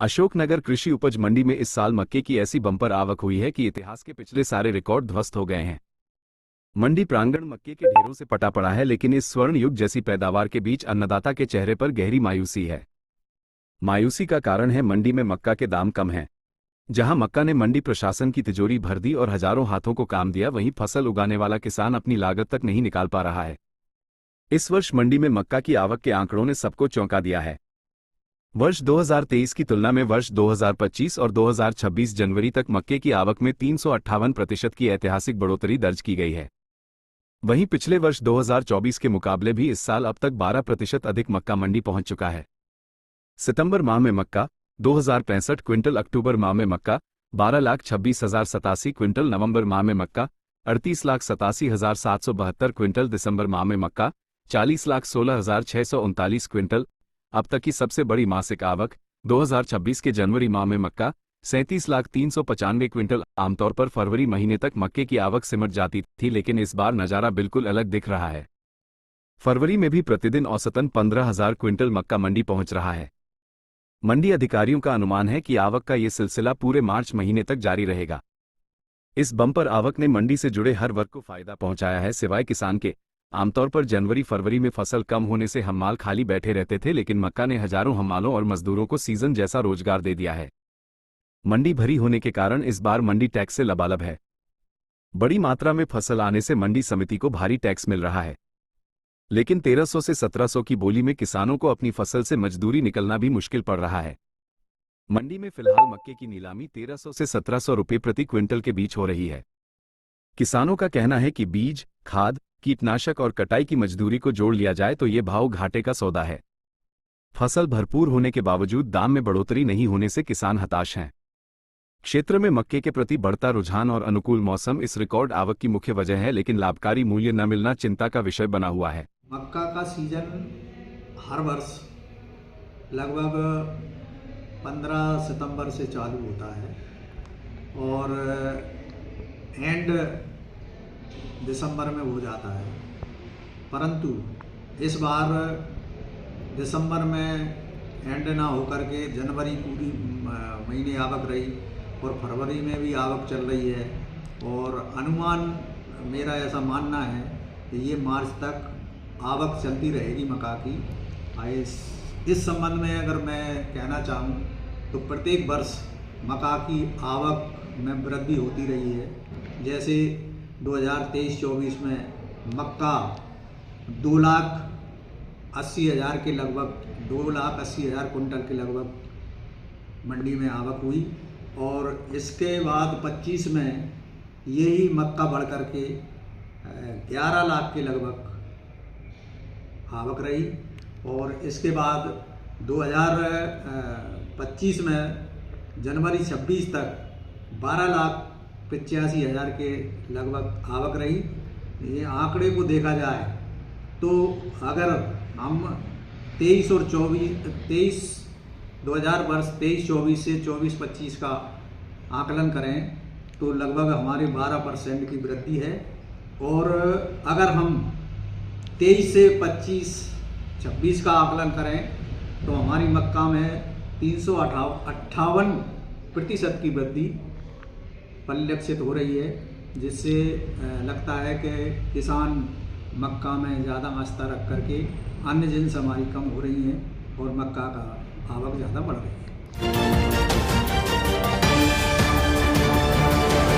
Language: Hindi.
अशोकनगर कृषि उपज मंडी में इस साल मक्के की ऐसी बम्पर आवक हुई है कि इतिहास के पिछले सारे रिकॉर्ड ध्वस्त हो गए हैं। मंडी प्रांगण मक्के के ढेरों से पटा पड़ा है, लेकिन इस स्वर्ण युग जैसी पैदावार के बीच अन्नदाता के चेहरे पर गहरी मायूसी है। मायूसी का कारण है मंडी में मक्का के दाम कम हैं। जहां मक्का ने मंडी प्रशासन की तिजोरी भर दी और हजारों हाथों को काम दिया, वहीं फसल उगाने वाला किसान अपनी लागत तक नहीं निकाल पा रहा है। इस वर्ष मंडी में मक्का की आवक के आंकड़ों ने सबको चौंका दिया है। वर्ष 2023 की तुलना में वर्ष 2025 और 2026 जनवरी तक मक्के की आवक में 358% की ऐतिहासिक बढ़ोतरी दर्ज की गई है। वहीं पिछले वर्ष 2024 के मुकाबले भी इस साल अब तक 12% अधिक मक्का मंडी पहुंच चुका है। सितंबर माह में मक्का 2065 क्विंटल, अक्टूबर माह में मक्का 12,26,087 क्विंटल, नवंबर माह में मक्का 38,87,772 क्विंटल, दिसंबर माह में मक्का 40,16,639 क्विंटल। अब तक की सबसे बड़ी मासिक आवक 2026 के जनवरी माह में मक्का 37,395 क्विंटल। आमतौर पर फरवरी महीने तक मक्के की आवक सिमट जाती थी, लेकिन इस बार नज़ारा बिल्कुल अलग दिख रहा है। फरवरी में भी प्रतिदिन औसतन 15,000 क्विंटल मक्का मंडी पहुंच रहा है। मंडी अधिकारियों का अनुमान है कि आवक का ये सिलसिला पूरे मार्च महीने तक जारी रहेगा। इस बम्पर आवक ने मंडी से जुड़े हर वर्ग को फायदा पहुंचाया है, सिवाय किसान के। आमतौर पर जनवरी फरवरी में फसल कम होने से हम्माल खाली बैठे रहते थे, लेकिन मक्का ने हजारों हम्मालों और मजदूरों को सीजन जैसा रोजगार दे दिया है। मंडी भरी होने के कारण इस बार मंडी टैक्स से लबालब है। बड़ी मात्रा में फसल आने से मंडी समिति को भारी टैक्स मिल रहा है, लेकिन 1300 से 1700 की बोली में किसानों को अपनी फसल से मजदूरी निकलना भी मुश्किल पड़ रहा है। मंडी में फिलहाल मक्के की नीलामी 1300 से 1700 रुपये प्रति क्विंटल के बीच हो रही है। किसानों का कहना है कि बीज, खाद, कीटनाशक और कटाई की मजदूरी को जोड़ लिया जाए तो ये भाव घाटे का सौदा है। फसल भरपूर होने के बावजूद दाम में बढ़ोतरी नहीं होने से किसान हताश हैं। क्षेत्र में मक्के के प्रति बढ़ता रुझान और अनुकूल मौसम इस रिकॉर्ड आवक की मुख्य वजह है, लेकिन लाभकारी मूल्य न मिलना चिंता का विषय बना हुआ है। मक्का का सीजन हर वर्ष लगभग 15 सितंबर से चालू होता है और एंड दिसंबर में हो जाता है, परंतु इस बार दिसंबर में एंड ना होकर के जनवरी पूरी महीने आवक रही और फरवरी में भी आवक चल रही है। और अनुमान मेरा ऐसा मानना है कि ये मार्च तक आवक चलती रहेगी मक्का की। इस संबंध में अगर मैं कहना चाहूँ तो प्रत्येक वर्ष मक्का की आवक में वृद्धि होती रही है। जैसे 2023-24 में मक्का 2,80,000 के लगभग 2,80,000 कुंटल के लगभग मंडी में आवक हुई और इसके बाद 25 में यही मक्का बढ़ कर के 11 लाख के लगभग आवक रही और इसके बाद 2025 में जनवरी 26 तक 12,85,000 के लगभग आवक रही। ये आंकड़े को देखा जाए तो अगर हम 2023-24 से 24-25 का आकलन करें तो लगभग हमारे 12% की वृद्धि है। और अगर हम 23 से 25-26 का आकलन करें तो हमारी मक्का में 358% की वृद्धि परिलक्षित हो रही है, जिससे लगता है कि किसान मक्का में ज़्यादा आस्था रख करके अन्य जिन्स हमारी कम हो रही हैं और मक्का का आवक ज़्यादा बढ़ रही है।